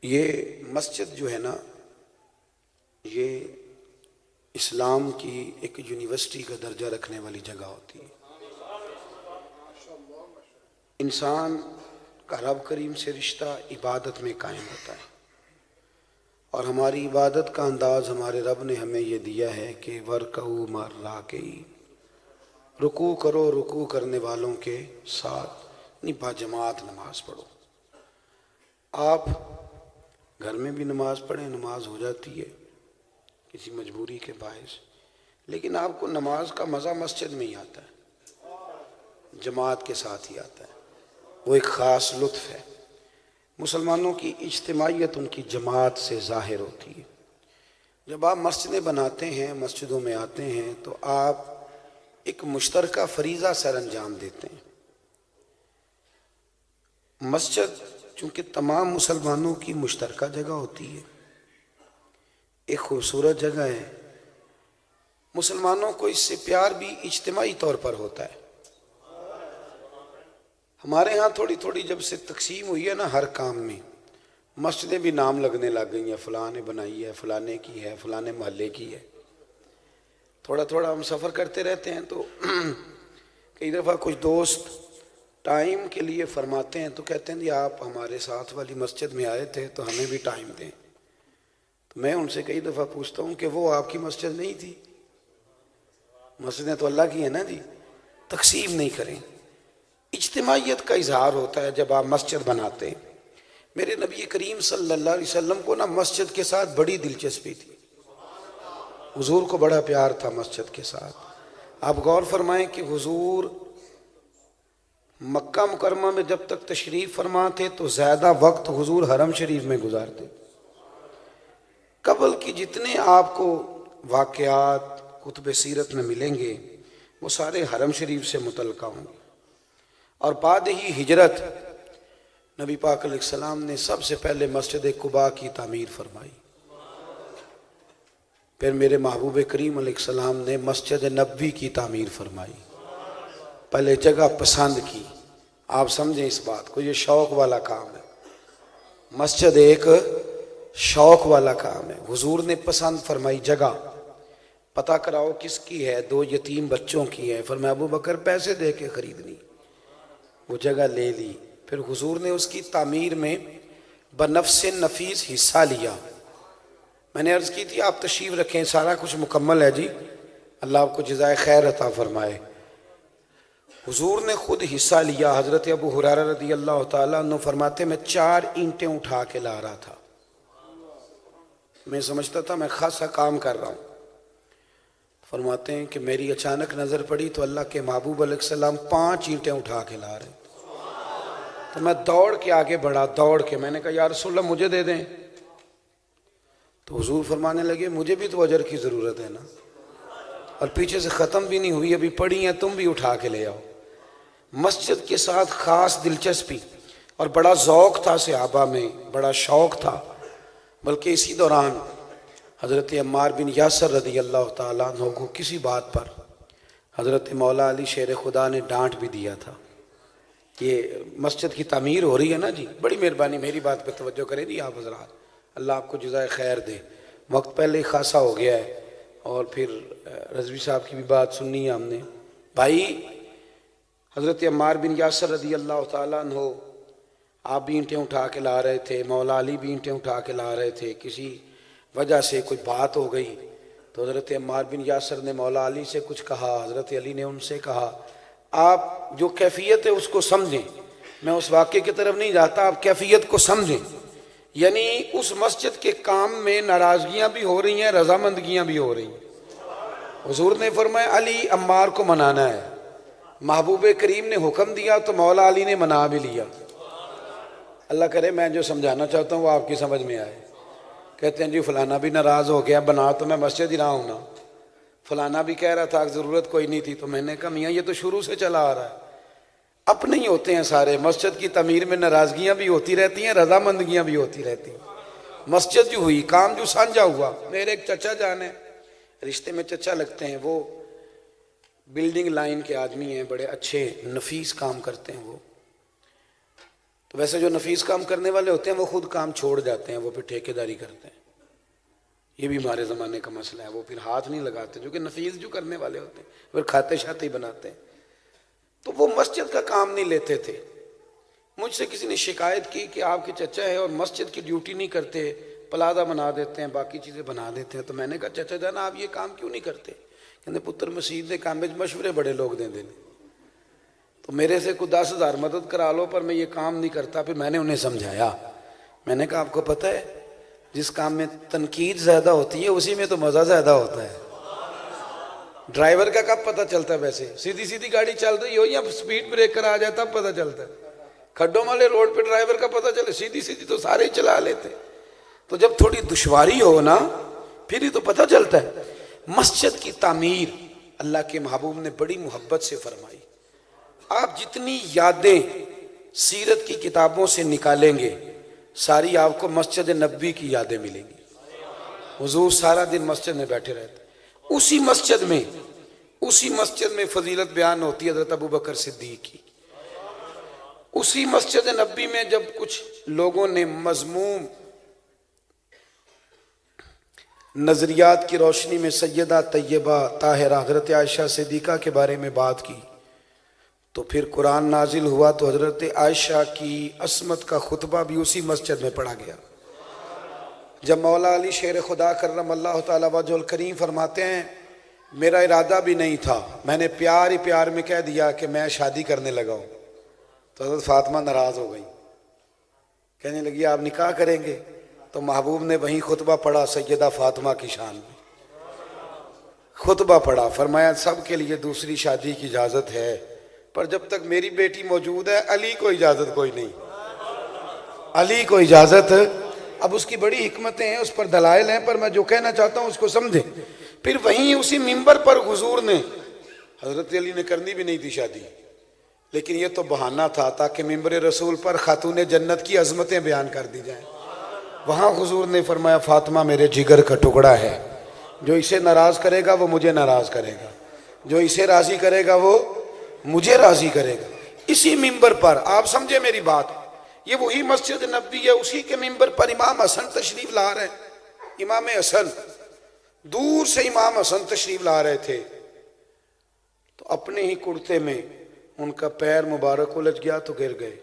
یہ مسجد جو ہے نا، یہ اسلام کی ایک یونیورسٹی کا درجہ رکھنے والی جگہ ہوتی ہے۔ انسان کا رب کریم سے رشتہ عبادت میں قائم ہوتا ہے، اور ہماری عبادت کا انداز ہمارے رب نے ہمیں یہ دیا ہے کہ ورکعوا مع الراکعین، رکوع کرو رکوع کرنے والوں کے ساتھ، یعنی باجماعت نماز پڑھو۔ آپ گھر میں بھی نماز پڑھیں، نماز ہو جاتی ہے کسی مجبوری کے باعث، لیکن آپ کو نماز کا مزہ مسجد میں ہی آتا ہے، جماعت کے ساتھ ہی آتا ہے، وہ ایک خاص لطف ہے۔ مسلمانوں کی اجتماعیت ان کی جماعت سے ظاہر ہوتی ہے۔ جب آپ مسجدیں بناتے ہیں، مسجدوں میں آتے ہیں، تو آپ ایک مشترکہ فریضہ سر انجام دیتے ہیں۔ مسجد چونکہ تمام مسلمانوں کی مشترکہ جگہ ہوتی ہے، ایک خوبصورت جگہ ہے، مسلمانوں کو اس سے پیار بھی اجتماعی طور پر ہوتا ہے۔ ہمارے ہاں تھوڑی تھوڑی جب سے تقسیم ہوئی ہے نا ہر کام میں، مسجدیں بھی نام لگنے لگ گئی ہیں، فلاں نے بنائی ہے، فلاں نے کی ہے، فلاں محلے کی ہے۔ تھوڑا تھوڑا ہم سفر کرتے رہتے ہیں تو کئی دفعہ کچھ دوست ٹائم کے لیے فرماتے ہیں تو کہتے ہیں جی آپ ہمارے ساتھ والی مسجد میں آئے تھے تو ہمیں بھی ٹائم دیں۔ تو میں ان سے کئی دفعہ پوچھتا ہوں کہ وہ آپ کی مسجد نہیں تھی؟ مسجدیں تو اللہ کی ہیں نا جی، تقسیم نہیں کریں۔ اجتماعیت کا اظہار ہوتا ہے جب آپ مسجد بناتے ہیں۔ میرے نبی کریم صلی اللہ علیہ وسلم کو نا مسجد کے ساتھ بڑی دلچسپی تھی، حضور کو بڑا پیار تھا مسجد کے ساتھ۔ آپ غور فرمائیں کہ حضور مکہ مکرمہ میں جب تک تشریف فرما تھے تو زیادہ وقت حضور حرم شریف میں گزارتے۔ قبل کی جتنے آپ کو واقعات کتب سیرت میں ملیں گے وہ سارے حرم شریف سے متعلقہ ہوں گے۔ اور بعد ہی ہجرت نبی پاک علیہ السلام نے سب سے پہلے مسجد قباء کی تعمیر فرمائی، پھر میرے محبوب کریم علیہ السلام نے مسجد نبوی کی تعمیر فرمائی۔ پہلے جگہ پسند کی، آپ سمجھیں اس بات کو، یہ شوق والا کام ہے، مسجد ایک شوق والا کام ہے۔ حضور نے پسند فرمائی جگہ، پتہ کراؤ کس کی ہے، 2 یتیم بچوں کی ہے، فرمایا ابو بکر پیسے دے کے خریدنی، وہ جگہ لے لی۔ پھر حضور نے اس کی تعمیر میں بنفس نفیس حصہ لیا۔ میں نے عرض کی تھی آپ تشریف رکھیں، سارا کچھ مکمل ہے جی، اللہ آپ کو جزائے خیر عطا فرمائے۔ حضور نے خود حصہ لیا۔ حضرت ابو ہریرہ رضی اللہ تعالیٰ عنہ فرماتے میں 4 اینٹیں اٹھا کے لا رہا تھا، میں سمجھتا تھا میں خاصا کام کر رہا ہوں۔ فرماتے ہیں کہ میری اچانک نظر پڑی تو اللہ کے محبوب علیہ السلام 5 اینٹیں اٹھا کے لا رہے، تو میں دوڑ کے آگے بڑھا، دوڑ کے میں نے کہا یا رسول اللہ مجھے دے دیں۔ تو حضور فرمانے لگے مجھے بھی تو اجر کی ضرورت ہے نا، اور پیچھے سے ختم بھی نہیں ہوئی، ابھی پڑی ہیں، تم بھی اٹھا کے لے آؤ۔ مسجد کے ساتھ خاص دلچسپی اور بڑا ذوق تھا صحابہ میں، بڑا شوق تھا۔ بلکہ اسی دوران حضرت عمار بن یاسر رضی اللہ تعالیٰ عنہ کو کسی بات پر حضرت مولا علی شیر خدا نے ڈانٹ بھی دیا تھا۔ یہ مسجد کی تعمیر ہو رہی ہے نا جی، بڑی مہربانی میری بات پہ توجہ کریں جی آپ حضرات، اللہ آپ کو جزائے خیر دے۔ وقت پہلے ہی خاصا ہو گیا ہے، اور پھر رضوی صاحب کی بھی بات سننی ہے ہم نے۔ بھائی حضرت عمار بن یاسر رضی اللہ تعالیٰ عنہ آپ بھی اینٹیں اٹھا کے لا رہے تھے، مولا علی بھی اینٹیں اٹھا کے لا رہے تھے، کسی وجہ سے کوئی بات ہو گئی تو حضرت عمار بن یاسر نے مولا علی سے کچھ کہا، حضرت علی نے ان سے کہا۔ آپ جو کیفیت ہے اس کو سمجھیں، میں اس واقعے کی طرف نہیں جاتا، آپ کیفیت کو سمجھیں۔ یعنی اس مسجد کے کام میں ناراضگیاں بھی ہو رہی ہیں، رضامندگیاں بھی ہو رہی ہیں۔ حضور نے فرمایا علی عمار کو منانا ہے، محبوب کریم نے حکم دیا تو مولا علی نے منا بھی لیا۔ اللہ کرے میں جو سمجھانا چاہتا ہوں وہ آپ کی سمجھ میں آئے۔ کہتے ہیں جی فلانا بھی ناراض ہو گیا، بنا تو میں مسجد ہی رہا ہوں نا، فلانا بھی کہہ رہا تھا ضرورت کوئی نہیں تھی، تو میں نے کہا میاں یہ تو شروع سے چلا آ رہا ہے، اپنے ہی ہوتے ہیں سارے۔ مسجد کی تعمیر میں ناراضگیاں بھی ہوتی رہتی ہیں، رضامندگیاں بھی ہوتی رہتی ہیں۔ مسجد جو ہوئی، کام جو سانجھا ہوا، میرے ایک چچا جان ہیں، رشتے میں چچا لگتے ہیں، وہ بلڈنگ لائن کے آدمی ہیں، بڑے اچھے نفیس کام کرتے ہیں وہ۔ تو ویسے جو نفیس کام کرنے والے ہوتے ہیں وہ خود کام چھوڑ جاتے ہیں، وہ پھر ٹھیکیداری کرتے ہیں. یہ بھی ہمارے زمانے کا مسئلہ ہے، وہ پھر ہاتھ نہیں لگاتے، جو کہ نفیس جو کرنے والے ہوتے ہیں پھر کھاتے شاتے ہی بناتے ہیں. تو وہ مسجد کا کام نہیں لیتے تھے. مجھ سے کسی نے شکایت کی کہ آپ کے چچا ہے اور مسجد کی ڈیوٹی نہیں کرتے، پلازا بنا دیتے ہیں، باقی چیزیں بنا دیتے ہیں. تو میں نے کہا چچا جان آپ یہ کام کیوں نہیں کرتے؟ کہتے پتر مسجد کے کام میں مشورے بڑے لوگ دیں دینے، تو میرے سے کوئی 10,000 مدد کرا لو پر میں یہ کام نہیں کرتا. پھر میں نے انہیں سمجھایا، میں نے کہا آپ کو پتہ ہے جس کام میں تنقید زیادہ ہوتی ہے اسی میں تو مزہ زیادہ ہوتا ہے. ڈرائیور کا کب پتہ چلتا ہے؟ ویسے سیدھی سیدھی گاڑی چل رہی ہو یا سپیڈ بریک کر آ جائے تب پتہ چلتا ہے. کھڈوں والے روڈ پہ ڈرائیور کا پتہ چلے، سیدھی سیدھی تو سارے ہی چلا لیتے. تو جب تھوڑی دشواری ہو نا پھر ہی تو پتہ چلتا ہے. مسجد کی تعمیر اللہ کے محبوب نے بڑی محبت سے فرمائی. آپ جتنی یادیں سیرت کی کتابوں سے نکالیں گے ساری آپ کو مسجد نبوی کی یادیں ملیں گی. حضور سارا دن مسجد میں بیٹھے رہتے. اسی مسجد میں فضیلت بیان ہوتی ہے حضرت ابوبکر صدیق کی. اسی مسجد نبوی میں جب کچھ لوگوں نے مذموم نظریات کی روشنی میں سیدہ طیبہ طاہرہ حضرت عائشہ صدیقہ کے بارے میں بات کی تو پھر قرآن نازل ہوا تو حضرت عائشہ کی عصمت کا خطبہ بھی اسی مسجد میں پڑھا گیا. جب مولا علی شیر خدا کرم اللہ تعالیٰ وجہ الکریم فرماتے ہیں میرا ارادہ بھی نہیں تھا، میں نے پیار ہی پیار میں کہہ دیا کہ میں شادی کرنے لگا ہوں، تو حضرت فاطمہ ناراض ہو گئی، کہنے لگی آپ نکاح کریں گے؟ تو محبوب نے وہیں خطبہ پڑھا سیدہ فاطمہ کی شان میں. خطبہ پڑھا، فرمایا سب کے لیے دوسری شادی کی اجازت ہے پر جب تک میری بیٹی موجود ہے علی کو اجازت کوئی نہیں، علی کو اجازت. اب اس کی بڑی حکمتیں ہیں، اس پر دلائل ہیں، پر میں جو کہنا چاہتا ہوں اس کو سمجھیں. پھر وہیں اسی منبر پر حضور نے، حضرت علی نے کرنی بھی نہیں تھی شادی لیکن یہ تو بہانہ تھا تاکہ منبر رسول پر خاتون جنت کی عظمتیں بیان کر دی جائیں. وہاں حضور نے فرمایا فاطمہ میرے جگر کا ٹکڑا ہے، جو اسے ناراض کرے گا وہ مجھے ناراض کرے گا، جو اسے راضی کرے گا وہ مجھے راضی کرے گا. اسی منبر پر آپ سمجھے میری بات، یہ وہی مسجد نبوی ہے، اسی کے منبر پر امام حسن تشریف لا رہے ہیں. امام حسن دور سے امام حسن تشریف لا رہے تھے تو اپنے ہی کرتے میں ان کا پیر مبارک الجھ گیا تو گر گئے.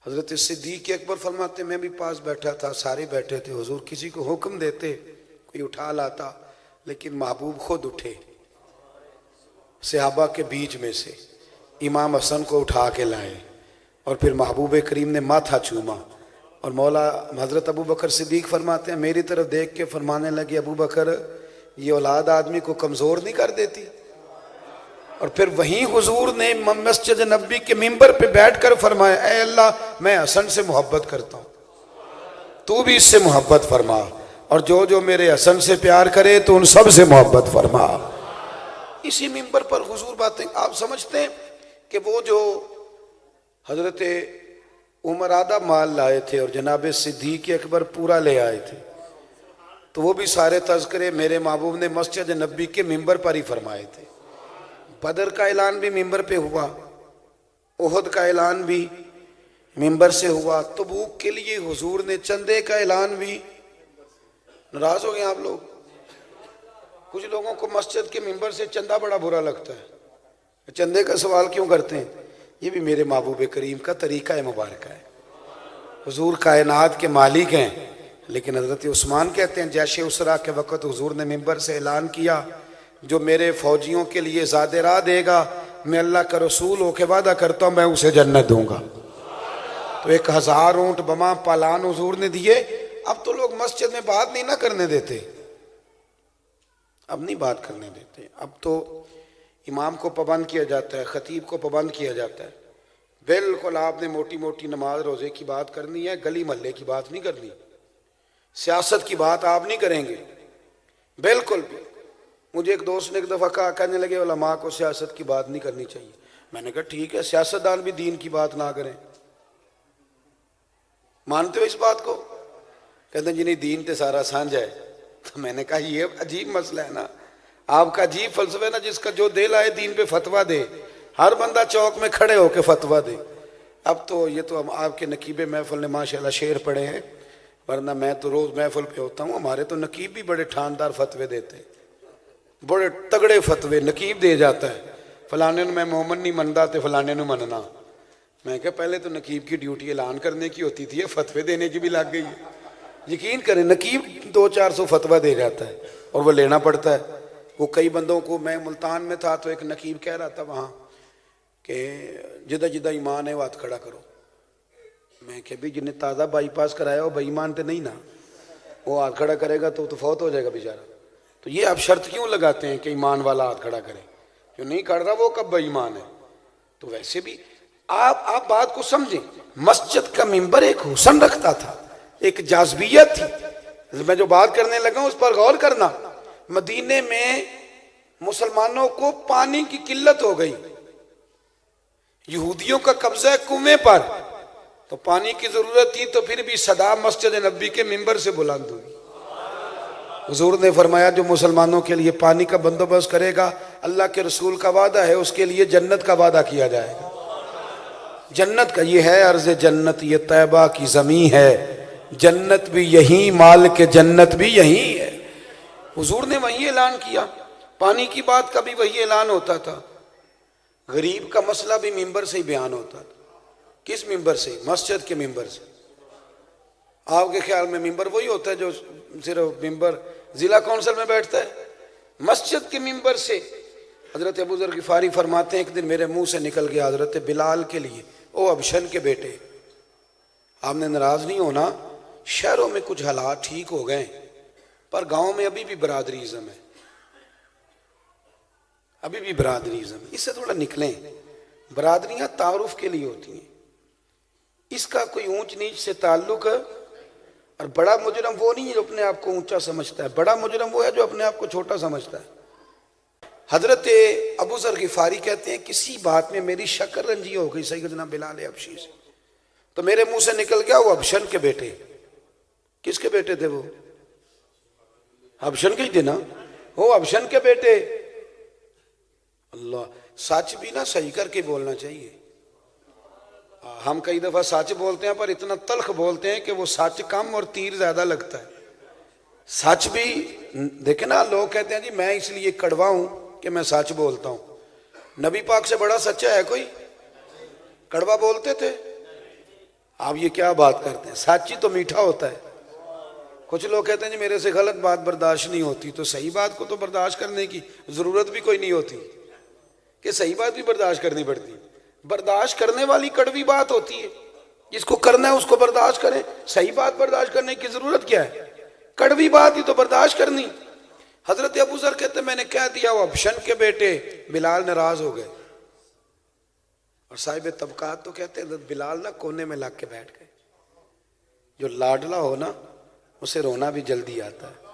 حضرت صدیق اکبر فرماتے میں بھی پاس بیٹھا تھا، سارے بیٹھے تھے، حضور کسی کو حکم دیتے کوئی اٹھا لاتا لیکن محبوب خود اٹھے، صحابہ کے بیچ میں سے امام حسن کو اٹھا کے لائے اور پھر محبوب کریم نے ماتھا چوما. اور مولا حضرت ابوبکر صدیق فرماتے ہیں میری طرف دیکھ کے فرمانے لگے ابوبکر یہ اولاد آدمی کو کمزور نہیں کر دیتی؟ اور پھر وہیں حضور نے مسجد نبوی کے منبر پہ بیٹھ کر فرمایا اے اللہ میں حسن سے محبت کرتا ہوں، تو بھی اس سے محبت فرما، اور جو جو میرے حسن سے پیار کرے تو ان سب سے محبت فرما. اسی منبر پر حضور باتیں. آپ سمجھتے ہیں کہ وہ جو حضرت عمر آدھا مال لائے تھے اور جناب صدیق اکبر پورا لے آئے تھے تو وہ بھی سارے تذکرے میرے محبوب نے مسجد نبوی کے منبر پر ہی فرمائے تھے. بدر کا اعلان بھی منبر پہ ہوا، احد کا اعلان بھی منبر سے ہوا، تبوک کے لیے حضور نے چندے کا اعلان بھی. ناراض ہو گئے آپ لوگ؟ کچھ لوگوں کو مسجد کے منبر سے چندہ بڑا برا لگتا ہے، چندے کا سوال کیوں کرتے ہیں؟ یہ بھی میرے محبوب کریم کا طریقہ مبارکہ ہے. حضور کائنات کے مالک ہیں لیکن حضرت عثمان کہتے ہیں جیش اسرا کے وقت حضور نے منبر سے اعلان کیا جو میرے فوجیوں کے لیے زاد راہ دے گا میں اللہ کا رسول ہو کے وعدہ کرتا ہوں میں اسے جنت دوں گا. تو 1000 اونٹ بما پالان حضور نے دیے. اب تو لوگ مسجد میں بات نہیں نہ کرنے دیتے، اب نہیں بات کرنے دیتے، اب تو امام کو پابند کیا جاتا ہے، خطیب کو پابند کیا جاتا ہے. بالکل آپ نے موٹی موٹی نماز روزے کی بات کرنی ہے، گلی محلے کی بات نہیں کرنی، سیاست کی بات آپ نہیں کریں گے بالکل بھی. مجھے ایک دوست نے ایک دفعہ کہا، کہنے لگے علماء کو سیاست کی بات نہیں کرنی چاہیے. میں نے کہا ٹھیک ہے سیاستدان بھی دین کی بات نہ کریں. مانتے ہو اس بات کو؟ کہتے ہیں جی نہیں دین تے سارا سانجھا ہے. تو میں نے کہا یہ عجیب مسئلہ ہے نا، آپ کا عجیب فلسفہ ہے نا، جس کا جو دل آئے دین پہ فتویٰ دے، ہر بندہ چوک میں کھڑے ہو کے فتویٰ دے. اب تو یہ تو آپ کے نقیب محفل نے ماشاءاللہ شعر پڑھے ہیں، ورنہ میں تو روز محفل پہ ہوتا ہوں، ہمارے تو نقیب بھی بڑے ٹھاندار فتوے دیتے ہیں، بڑے تگڑے فتوے نقیب دے جاتا ہے، فلانے میں مومن نہیں منتا تے فلانے نو مننا۔ میں کہا پہلے تو نقیب کی ڈیوٹی اعلان کرنے کی ہوتی تھی، فتوے دینے کی بھی لگ گئی ہے۔ یقین کریں نقیب 200-400 فتویٰ دے جاتا ہے اور وہ لینا پڑتا ہے۔ وہ کئی بندوں کو، میں ملتان میں تھا تو ایک نقیب کہہ رہا تھا وہاں کہ جدہ جدہ ایمان ہے وہ ہاتھ کھڑا کرو۔ میں کہ بھی جنہیں تازہ بائی پاس کرایا ہو بے ایمان تے نہیں نا، وہ ہاتھ کھڑا کرے گا تو فوت ہو جائے گا بیچارہ۔ تو یہ آپ شرط کیوں لگاتے ہیں کہ ایمان والا ہاتھ کھڑا کرے؟ جو نہیں کر رہا وہ کب بے ایمان ہے؟ تو ویسے بھی آپ بات کو سمجھیں، مسجد کا ممبر ایک حسن رکھتا تھا، ایک جاذبیت تھی۔ میں جو بات کرنے لگا ہوں اس پر غور کرنا۔ مدینے میں مسلمانوں کو پانی کی قلت ہو گئی، یہودیوں کا قبضہ ہے کنویں پر، تو پانی کی ضرورت تھی، تو پھر بھی صدا مسجد نبی کے ممبر سے بلند ہوئی۔ حضور نے فرمایا جو مسلمانوں کے لیے پانی کا بندوبست کرے گا، اللہ کے رسول کا وعدہ ہے اس کے لیے جنت کا وعدہ کیا جائے گا۔ جنت کا یہ ہے عرض جنت، یہ طیبہ کی زمین ہے، جنت بھی یہیں، مال کے جنت بھی یہیں ہے۔ حضور نے وہی اعلان کیا۔ پانی کی بات کا بھی وہی اعلان ہوتا تھا، غریب کا مسئلہ بھی ممبر سے ہی بیان ہوتا تھا۔ کس ممبر سے؟ مسجد کے ممبر سے۔ آپ کے خیال میں ممبر وہی ہوتا ہے جو صرف ممبر ضلع کونسل میں بیٹھتا ہے؟ مسجد کے ممبر سے۔ حضرت ابو ذر غفاری فرماتے ہیں ایک دن میرے منہ سے نکل گیا حضرت بلال کے لیے، او ابشن کے بیٹے، آپ نے ناراض نہیں ہونا، شہروں میں کچھ حالات ٹھیک ہو گئے پر گاؤں میں ابھی بھی برادریزم ہے، ابھی بھی برادریزم ہے، اس سے تھوڑا نکلیں۔ برادریاں تعارف کے لیے ہوتی ہیں، اس کا کوئی اونچ نیچ سے تعلق ہے۔ اور بڑا مجرم وہ نہیں جو اپنے آپ کو اونچا سمجھتا ہے، بڑا مجرم وہ ہے جو اپنے آپ کو چھوٹا سمجھتا ہے۔ حضرت ابو ذر غفاری کہتے ہیں کسی بات میں میری شکر رنجی ہو گئی سیدنا بلال حبشی سے، تو میرے منہ سے نکل گیا وہ ابشن کے بیٹے۔ کس کے بیٹے تھے وہ؟ ابشن کے ہی تھے نا، وہ ابشن کے بیٹے۔ اللہ، سچ بھی نا صحیح کر کے بولنا چاہیے۔ ہم کئی دفعہ سچ بولتے ہیں پر اتنا تلخ بولتے ہیں کہ وہ سچ کم اور تیر زیادہ لگتا ہے۔ سچ بھی دیکھیں نا، لوگ کہتے ہیں جی میں اس لیے کڑوا ہوں کہ میں سچ بولتا ہوں۔ نبی پاک سے بڑا سچا ہے کوئی؟ کڑوا بولتے تھے؟ آپ یہ کیا بات کرتے ہیں؟ سچ ہی تو میٹھا ہوتا ہے۔ کچھ لوگ کہتے ہیں جی میرے سے غلط بات برداشت نہیں ہوتی، تو صحیح بات کو تو برداشت کرنے کی ضرورت بھی کوئی نہیں ہوتی کہ صحیح بات بھی برداشت کرنی پڑتی۔ برداشت کرنے والی کڑوی بات ہوتی ہے، جس کو کرنا ہے اس کو برداشت کریں۔ صحیح بات برداشت کرنے کی ضرورت کیا ہے؟ کڑوی بات ہی تو برداشت کرنی۔ حضرت ابو ذر کہتے ہیں میں نے کہہ دیا وہ ابشن کے بیٹے، بلال ناراض ہو گئے، اور صاحب طبقات تو کہتے ہیں بلال نہ کونے میں لگ کے بیٹھ گئے۔ جو لاڈلا ہو نا اسے رونا بھی جلدی آتا ہے۔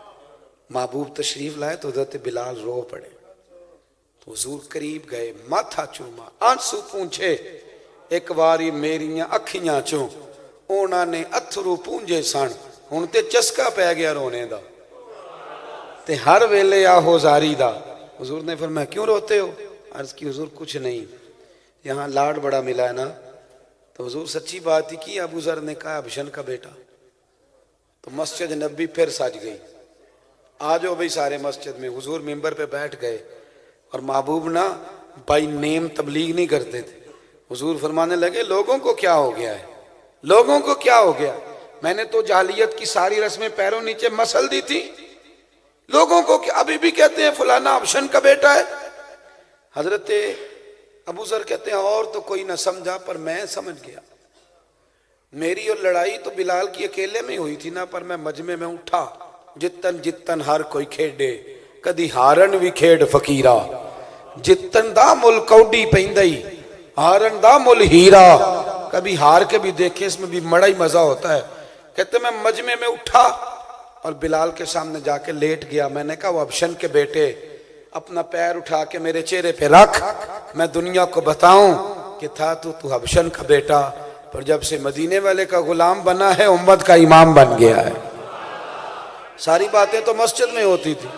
محبوب تشریف لائے تو حضرت بلال رو پڑے، تو حضور قریب گئے، ماتھا چوما، آنسو پونچھے، ایک واری میریاں اکھیاں چوں اونا نے اتھرو پونجے سن، ہن تے چسکا پہ گیا رونے دا تے ہر ویلے آہو زاری دا۔ حضور نے فرمایا کیوں روتے ہو؟ عرض کی حضور کچھ نہیں، یہاں لاڈ بڑا ملا ہے نا۔ تو حضور سچی بات ہی کی۔ ابو ذر نے کہا ابشن کا بیٹا۔ تو مسجد نبی پھر سج گئی، آ جاؤ بھئی سارے مسجد میں۔ حضور ممبر پہ بیٹھ گئے، اور محبوب نا بائی نیم تبلیغ نہیں کرتے تھے۔ حضور فرمانے لگے لوگوں کو کیا ہو گیا ہے، لوگوں کو کیا ہو گیا؟ میں نے تو جاہلیت کی ساری رسمیں پیروں نیچے مسل دی تھی، لوگوں کو ابھی بھی کہتے ہیں فلانا ابشن کا بیٹا ہے۔ حضرت ابو ذر کہتے ہیں اور تو کوئی نہ سمجھا پر میں سمجھ گیا۔ میری اور لڑائی تو بلال کی اکیلے میں ہوئی تھی نا، پر میں مجمع میں اٹھا، جتن جتن ہر کوئی کھیڈے، کدی ہارن بھی کھیڈ فقیرہ، جتن دا مل کوڈی پیندئی، ہارن دا مل ہیرا۔ کبھی ہار کے بھی دیکھیں، اس میں بھی بڑا ہی مزہ ہوتا ہے۔ کہتے میں مجمع میں اٹھا اور بلال کے سامنے جا کے لیٹ گیا۔ میں نے کہا وہ ابشن کے بیٹے، اپنا پیر اٹھا کے میرے چہرے پہ رکھ، میں دنیا کو بتاؤں کہ تھا تو ابشن کا بیٹا، پر جب سے مدینے والے کا غلام بنا ہے امت کا امام بن گیا ہے۔ ساری باتیں تو مسجد میں ہوتی تھی۔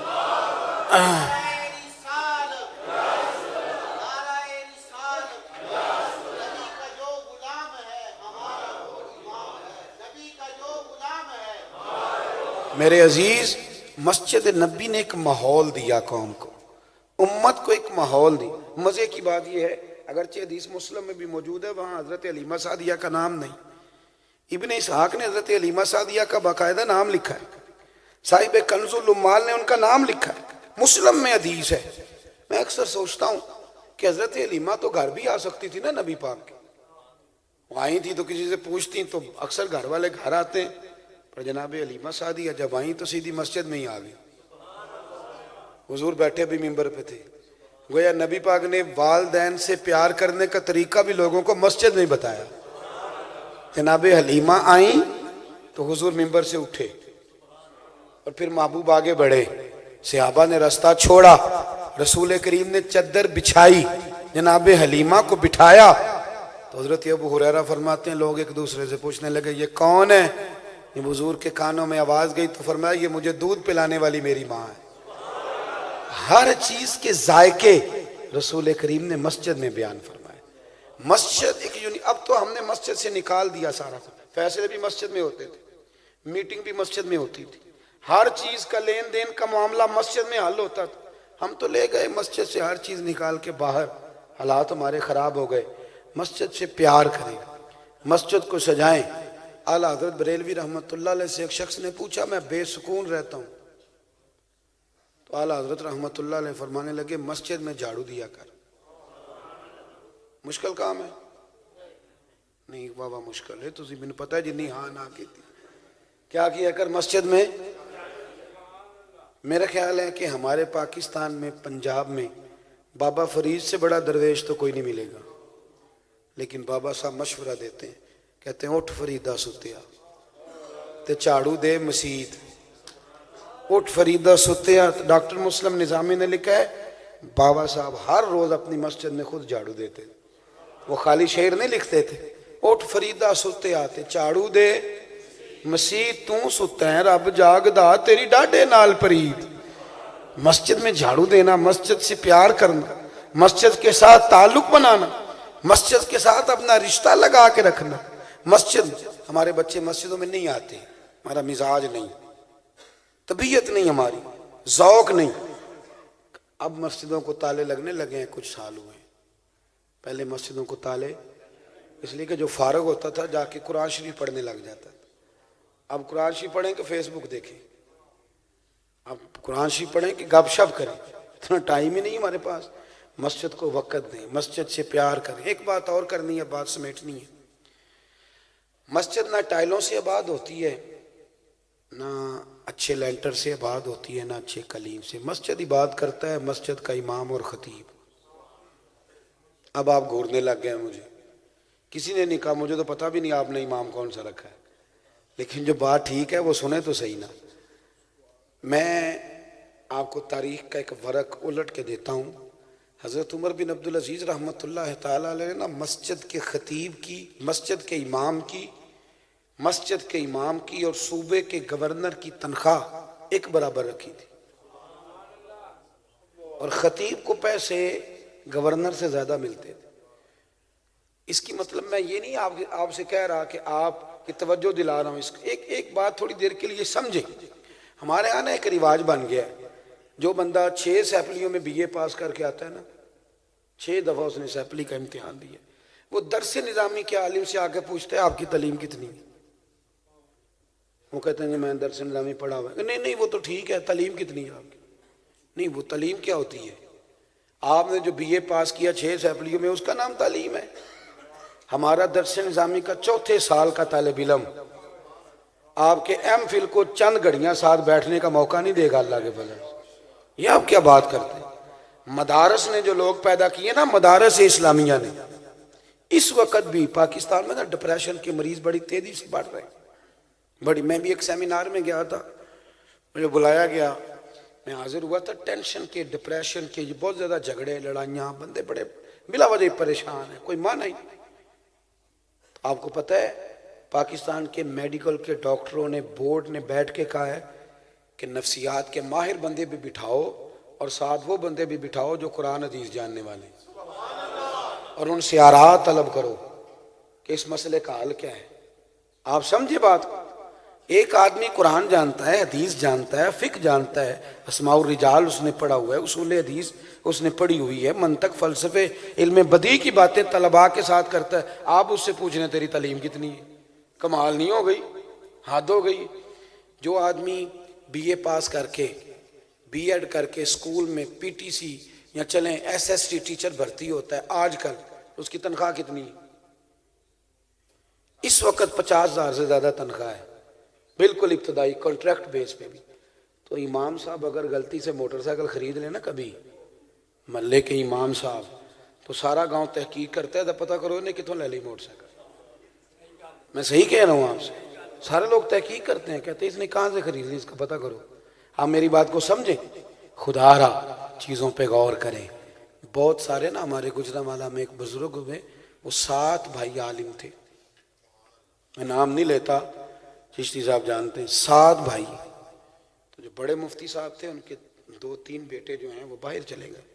میرے عزیز، مسجد نبی نے ایک ماحول دیا قوم کو، امت کو ایک ماحول دی۔ مزے کی بات یہ ہے، اگرچہ حدیث مسلم میں بھی موجود ہے، وہاں حضرت حلیمہ سعدیہ کا نام نہیں۔ ابن اسحاق نے حضرت حلیمہ سعدیہ کا باقاعدہ نام لکھا ہے، صاحب کنز العمال نے ان کا نام لکھا ہے، مسلم میں حدیث ہے۔ میں اکثر سوچتا ہوں کہ حضرت حلیمہ تو گھر بھی آ سکتی تھی نا نبی پاک کے، وہ آئی تھی تو کسی سے پوچھتی تو اکثر گھر والے گھر آتے ہیں، پر جناب حلیمہ سعدیہ جب آئیں تو سیدھی مسجد میں ہی آ گئی۔ حضور بیٹھے بھی ممبر پہ تھے، گویا نبی پاک نے والدین سے پیار کرنے کا طریقہ بھی لوگوں کو مسجد میں بتایا۔ جناب حلیمہ آئیں تو حضور ممبر سے اٹھے اور پھر محبوب آگے بڑھے، صحابہ نے راستہ چھوڑا، رسول کریم نے چادر بچھائی، جناب حلیمہ کو بٹھایا تو حضرت ابو ہریرہ فرماتے ہیں لوگ ایک دوسرے سے پوچھنے لگے یہ کون ہے؟ جب حضور کے کانوں میں آواز گئی تو فرمایا یہ مجھے دودھ پلانے والی میری ماں ہے۔ ہر چیز کے ذائقے رسول کریم نے مسجد میں بیان فرمائے۔ مسجد ایک اب تو ہم نے مسجد سے نکال دیا سارا کچھ، فیصلے بھی مسجد میں ہوتے تھے، میٹنگ بھی مسجد میں ہوتی تھی، ہر چیز کا لین دین کا معاملہ مسجد میں حل ہوتا تھا۔ ہم تو لے گئے مسجد سے ہر چیز نکال کے باہر، حالات ہمارے خراب ہو گئے۔ مسجد سے پیار کریں، مسجد کو سجائیں۔ اعلیٰ حضرت بریلوی رحمۃ اللہ علیہ سے ایک شخص نے پوچھا میں بے سکون رہتا ہوں، تو اعلیٰ حضرت رحمۃ اللہ علیہ فرمانے لگے مسجد میں جھاڑو دیا کر۔ مشکل کام ہے؟ نہیں بابا مشکل ہے، تجھے میں نے پتا ہے جنی ہاں نہ کی تھی کیا کیا کر مسجد میں۔ میرا خیال ہے کہ ہمارے پاکستان میں پنجاب میں بابا فرید سے بڑا درویش تو کوئی نہیں ملے گا، لیکن بابا صاحب مشورہ دیتے ہیں، کہتے ہیں اٹھ فریدہ ستیا تے جھاڑو دے مسجد، اٹھ فریدہ ستیا۔ ڈاکٹر مسلم نظامی نے لکھا ہے بابا صاحب ہر روز اپنی مسجد میں خود جھاڑو دیتے تھے، وہ خالی شعر نہیں لکھتے تھے، اٹھ فریدہ ستیا تے جھاڑو دے مسجد، تو ستا ہے رب جاگدا تیری ڈاڈے نال پرید۔ مسجد میں جھاڑو دینا، مسجد سے پیار کرنا، مسجد کے ساتھ تعلق بنانا، مسجد کے ساتھ اپنا رشتہ لگا کے رکھنا۔ مسجد، ہمارے بچے مسجدوں میں نہیں آتے، ہمارا مزاج نہیں، طبیعت نہیں، ہماری ذوق نہیں۔ اب مسجدوں کو تالے لگنے لگے ہیں، کچھ سال ہوئے ہیں، پہلے مسجدوں کو تالے اس لیے کہ جو فارغ ہوتا تھا جا کے قرآن شریف پڑھنے لگ جاتا تھا۔ اب قرآن شریف پڑھیں کہ فیس بک دیکھیں، اب قرآن شریف پڑھیں کہ گپ شپ کریں، اتنا ٹائم ہی نہیں ہمارے پاس۔ مسجد کو وقت دیں، مسجد سے پیار کریں۔ ایک بات اور کرنی ہے، بات سمیٹنی ہے۔ مسجد نہ ٹائلوں سے آباد ہوتی ہے، نہ اچھے لینٹر سے آباد ہوتی ہے، نہ اچھے کلیم سے۔ مسجد عبادت کرتا ہے مسجد کا امام اور خطیب۔ اب آپ گھورنے لگ گئے ہیں، مجھے کسی نے نہیں کہا، مجھے تو پتہ بھی نہیں آپ نے امام کون سا رکھا ہے، لیکن جو بات ٹھیک ہے وہ سنیں تو صحیح نا۔ میں آپ کو تاریخ کا ایک ورق الٹ کے دیتا ہوں۔ حضرت عمر بن عبدالعزیز رحمۃ اللہ تعالیٰ علیہ نے مسجد کے خطیب کی، مسجد کے امام کی، مسجد کے امام کی اور صوبے کے گورنر کی تنخواہ ایک برابر رکھی تھی، اور خطیب کو پیسے گورنر سے زیادہ ملتے تھے۔ اس کی مطلب میں یہ نہیں آپ سے کہہ رہا کہ آپ کی توجہ دلا رہا ہوں، اس ایک بات تھوڑی دیر کے لیے سمجھیں۔ ہمارے یہاں ایک رواج بن گیا ہے، جو بندہ 6 سیپلیوں میں بی اے پاس کر کے آتا ہے نا، 6 دفعہ اس نے سیپلی کا امتحان دیا، وہ درس نظامی کے عالم سے آ کے پوچھتا ہے آپ کی تعلیم کتنی ہے؟ وہ کہتے ہیں کہ میں درس نظامی پڑھا ہوا ہے۔ نہیں وہ تو ٹھیک ہے، تعلیم کتنی ہے آپ کی؟ نہیں، وہ تعلیم کیا ہوتی ہے؟ آپ نے جو بی اے پاس کیا 6 سیپلیوں میں، اس کا نام تعلیم ہے۔ ہمارا درس نظامی کا 4تھے سال کا طالب علم آپ کے ایم فل کو چند گھڑیاں ساتھ بیٹھنے کا موقع نہیں دے گا اللہ کے فضل سے۔ یہ آپ کیا بات کرتے ہیں؟ مدارس نے جو لوگ پیدا کیے نا، مدارس اسلامیہ نے، اس وقت بھی پاکستان میں نا ڈپریشن کے مریض بڑی تیزی سے بڑھ رہے ہیں۔ میں بھی ایک سیمینار میں گیا تھا، مجھے بلایا گیا، میں حاضر ہوا تھا۔ ٹینشن کے، ڈپریشن کے، بہت زیادہ جھگڑے لڑائیاں، بندے بڑے بلا وجہ پریشان ہیں، کوئی معنی نہیں۔ آپ کو پتہ ہے پاکستان کے میڈیکل کے ڈاکٹروں نے، بورڈ نے بیٹھ کے کہا ہے کہ نفسیات کے ماہر بندے بھی بٹھاؤ اور ساتھ وہ بندے بھی بٹھاؤ جو قرآن حدیث جاننے والے، اور ان سے آراء طلب کرو کہ اس مسئلے کا حل کیا ہے۔ آپ سمجھے بات کو؟ ایک آدمی قرآن جانتا ہے، حدیث جانتا ہے، فقہ جانتا ہے، اسماء الرجال اس نے پڑھا ہوا ہے، اصول حدیث اس نے پڑھی ہوئی ہے، منطق، فلسفے، علم بدیع کی باتیں طلباء کے ساتھ کرتا ہے، آپ اس سے پوچھ رہے ہیں تیری تعلیم کتنی ہے؟ کمال نہیں ہو گئی؟ حد ہو گئی۔ جو آدمی بی اے پاس کر کے، بی ایڈ کر کے اسکول میں پی ٹی سی یا چلیں ایس ایس ٹی ٹیچر بھرتی ہوتا ہے آج کل، اس کی تنخواہ کتنی ہے؟ اس وقت 50,000 سے زیادہ تنخواہ ہے، بالکل ابتدائی کانٹریکٹ بیس پہ بھی۔ تو امام صاحب اگر غلطی سے موٹر سائیکل خرید لیں نا کبھی، محلے کے امام صاحب، تو سارا گاؤں تحقیق کرتا ہے تو پتہ کرو انہیں کتوں لے لی موٹر سائیکل۔ میں صحیح کہہ رہا ہوں آپ سے، سارے لوگ تحقیق کرتے ہیں، کہتے ہیں اس نے کہاں سے خرید لی، اس کا پتہ کرو۔ آپ میری بات کو سمجھیں، خدا را چیزوں پہ غور کریں۔ بہت سارے نا ہمارے گجرانوالہ میں ایک بزرگ ہوئے، وہ 7 بھائی عالم تھے، میں نام نہیں لیتا، چشتی صاحب جانتے ہیں، 7 بھائی۔ تو جو بڑے مفتی صاحب تھے ان کے 2-3 بیٹے جو ہیں وہ باہر چلے گئے۔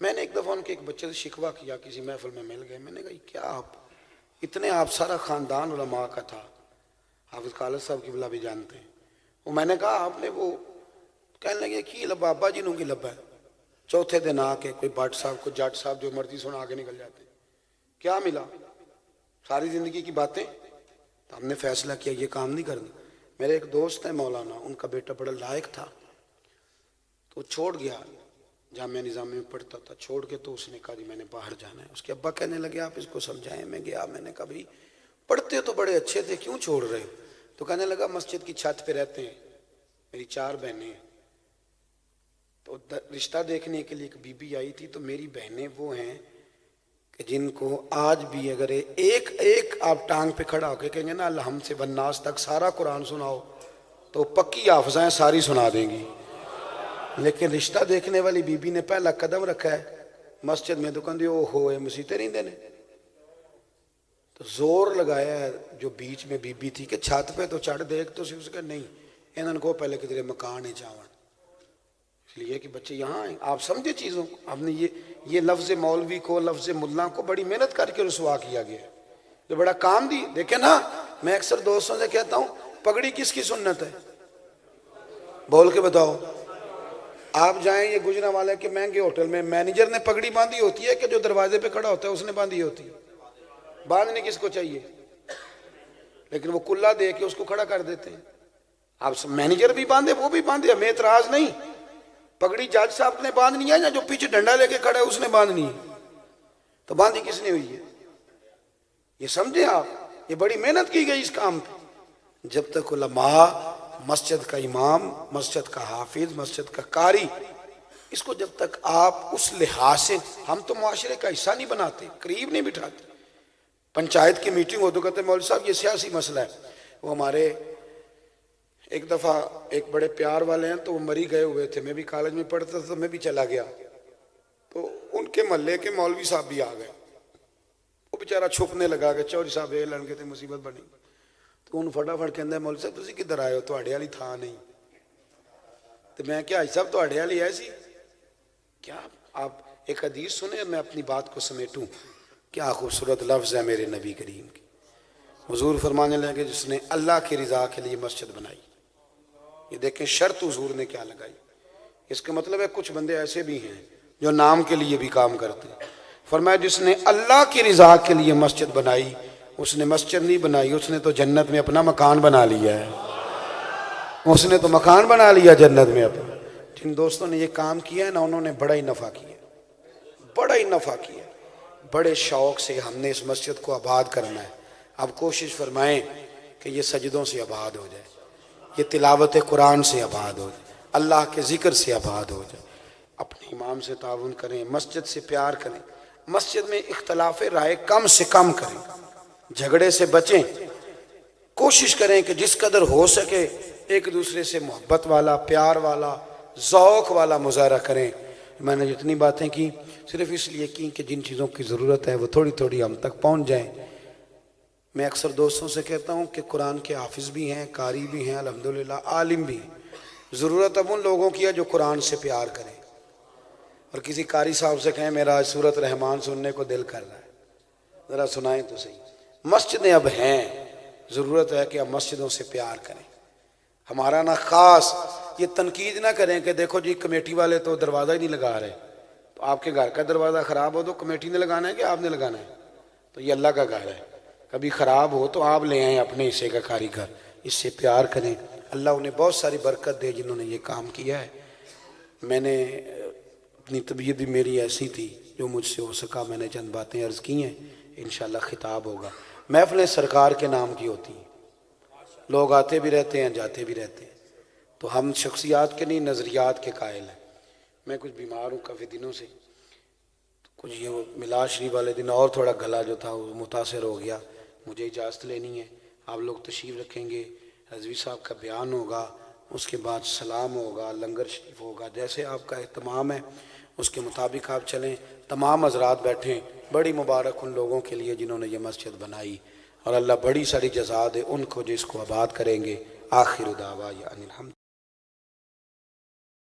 میں نے ایک دفعہ ان کے ایک بچے سے شکوہ کیا، کسی محفل میں مل گئے، میں نے کہا کیا آپ اتنے، آپ سارا خاندان علماء کا تھا، حافظ خالد صاحب کی بلا بھی جانتے ہیں، وہ میں نے کہا آپ نے وہ، کہنے لگے کی لبا ابا جی نوں کی لبا ہے، چوتھے دن آ کے کوئی بٹ صاحب کو جٹ صاحب جو مرضی سنا کے نکل جاتے ہیں، کیا ملا؟ ساری زندگی کی باتیں۔ تو ہم نے فیصلہ کیا یہ کام نہیں کرنا۔ میرے ایک دوست ہیں مولانا، ان کا بیٹا بڑا لائق تھا، تو چھوڑ گیا، جامعہ نظامیہ میں پڑھتا تھا، چھوڑ کے تو اس نے کہا جی میں نے باہر جانا ہے۔ اس کے ابا کہنے لگے آپ اس کو سمجھائیں، میں گیا، میں نے کہا بھائی پڑھتے تو بڑے اچھے تھے، کیوں چھوڑ رہے؟ تو کہنے لگا مسجد کی چھت پہ رہتے ہیں، میری 4 بہنیں ہیں، تو رشتہ دیکھنے کے لیے ایک بی بی آئی تھی، تو میری بہنیں وہ ہیں کہ جن کو آج بھی اگر ایک ایک آپ ٹانگ پہ کھڑا ہو کے کہیں گے نا الحم سے والناس تک سارا قرآن سناؤ تو پکی حافظیں ساری سنا دیں گی۔ لیکن رشتہ دیکھنے والی بی بی نے پہلا قدم رکھا ہے مسجد میں، تو کہندے او ہوئے مسیتے نہیں دینے، تو زور لگایا ہے جو بیچ میں بی بی تھی کہ چھت پہ تو چڑھ دیکھ تو سی، اس کا نہیں، انہوں کو پہلے کدھر مکان ہے چاون، اس لیے کہ بچے یہاں آئیں۔ آپ سمجھے چیزوں کو، آپ نے یہ لفظ مولوی کو، لفظ ملا کو بڑی محنت کر کے رسوا کیا گیا ہے، جو بڑا کام دی۔ دیکھیں نا، میں اکثر دوستوں سے کہتا ہوں پگڑی کس کی سنت ہے؟ بول کے بتاؤ۔ آپ جائیں یہ گجرانوالہ کے مہنگے ہوٹل میں، مینیجر نے پگڑی باندھی ہوتی ہے کہ جو دروازے پہ کھڑا ہوتا ہے اس نے باندھی ہوتی ہے؟ باندھنے کس کو چاہیے؟ لیکن وہ کلا دے کے اس کو کھڑا کر دیتے ہیں۔ آپ مینیجر بھی باندھے، وہ بھی باندھے، ہمیں اعتراض نہیں، پگڑی جج صاحب نے باندھنی ہے یا جو پیچھے ڈنڈا لے کے کھڑا ہے اس نے باندھنی ہے؟ تو باندھی کس نے ہوئی ہے؟ یہ سمجھیں آپ، یہ بڑی محنت کی گئی اس کام پہ۔ جب تک علماء، مسجد کا امام، مسجد کا حافظ، مسجد کا قاری، اس کو جب تک آپ اس لحاظ سے، ہم تو معاشرے کا حصہ نہیں بناتے، قریب نہیں بٹھاتے۔ پنچایت کی میٹنگ ہو تو کہتے ہیں مولوی صاحب یہ سیاسی مسئلہ ہے۔ وہ ہمارے ایک دفعہ ایک بڑے پیار والے ہیں تو وہ مری گئے ہوئے تھے، میں بھی کالج میں پڑھتا تھا تو میں بھی چلا گیا، تو ان کے محلے کے مولوی صاحب بھی آ گئے، وہ بیچارہ چھپنے لگا کہ چوری صاحب یہ لڑکے تھے مصیبت بنی، تو ان فٹافٹ کہندے مولوی صاحب تسی کدھر آئے ہو، تواڈے والی تھا نہیں، تو میں کیا حج صاحب تواڈے والی ایسی کیا؟ آپ ایک حدیث سنیں اور میں اپنی بات کو سمیٹوں، کیا خوبصورت لفظ ہے میرے نبی کریم کی۔ حضور فرمانے لگے جس نے اللہ کی رضا کے لیے مسجد بنائی، یہ دیکھیں شرط حضور نے کیا لگائی، اس کا مطلب ہے کچھ بندے ایسے بھی ہیں جو نام کے لیے بھی کام کرتے ہیں۔ فرمایا جس نے اللہ کی رضا کے لیے مسجد بنائی، اس نے مسجد نہیں بنائی، اس نے تو جنت میں اپنا مکان بنا لیا ہے، اس نے تو مکان بنا لیا جنت میں اپنا۔ جن دوستوں نے یہ کام کیا ہے نا انہوں نے بڑا ہی نفع کیا، بڑا ہی نفع کیا، بڑے شوق سے ہم نے اس مسجد کو آباد کرنا ہے۔ اب کوشش فرمائیں کہ یہ سجدوں سے آباد ہو جائے، یہ تلاوت قرآن سے آباد ہو جائے، اللہ کے ذکر سے آباد ہو جائے۔ اپنے امام سے تعاون کریں، مسجد سے پیار کریں، مسجد میں اختلاف رائے کم سے کم کریں، جھگڑے سے بچیں، کوشش کریں کہ جس قدر ہو سکے ایک دوسرے سے محبت والا، پیار والا، ذوق والا مظاہرہ کریں۔ میں نے جتنی باتیں کی صرف اس لیے کی کہ جن چیزوں کی ضرورت ہے وہ تھوڑی تھوڑی ہم تک پہنچ جائیں۔ میں اکثر دوستوں سے کہتا ہوں کہ قرآن کے حافظ بھی ہیں، قاری بھی ہیں، الحمدللہ عالم بھی ہیں، ضرورت اب ان لوگوں کی ہے جو قرآن سے پیار کریں، اور کسی قاری صاحب سے کہیں میرا آج سورۃ رحمان سننے کو دل کر رہا ہے، ذرا سنائیں تو صحیح۔ مسجدیں اب ہیں، ضرورت ہے کہ اب مسجدوں سے پیار کریں، ہمارا نا خاص یہ تنقید نہ کریں کہ دیکھو جی کمیٹی والے تو دروازہ ہی نہیں لگا رہے، تو آپ کے گھر کا دروازہ خراب ہو تو کمیٹی نے لگانا ہے کہ آپ نے لگانا ہے؟ تو یہ اللہ کا گھر ہے، کبھی خراب ہو تو آپ لے آئیں اپنے حصے کا کاریگر، اس سے پیار کریں۔ اللہ انہیں بہت ساری برکت دے جنہوں نے یہ کام کیا ہے۔ میں نے اپنی طبیعت بھی میری ایسی تھی، جو مجھ سے ہو سکا میں نے چند باتیں عرض کی ہیں، انشاءاللہ خطاب ہوگا۔ محفلیں سرکار کے نام کی ہوتی ہیں، لوگ آتے بھی رہتے ہیں جاتے بھی رہتے ہیں، تو ہم شخصیات کے نہیں نظریات کے قائل ہیں۔ میں کچھ بیمار ہوں کافی دنوں سے، کچھ یہ میلاد شریف والے دن اور تھوڑا گلا جو تھا وہ متاثر ہو گیا، مجھے اجازت لینی ہے۔ آپ لوگ تشریف رکھیں گے، رضوی صاحب کا بیان ہوگا، اس کے بعد سلام ہوگا، لنگر شریف ہوگا، جیسے آپ کا اہتمام ہے اس کے مطابق آپ چلیں۔ تمام حضرات بیٹھیں، بڑی مبارک ان لوگوں کے لیے جنہوں نے یہ مسجد بنائی، اور اللہ بڑی ساری جزا دے ان کو جس کو آباد کریں گے۔ آخر دعوانا ان الحمد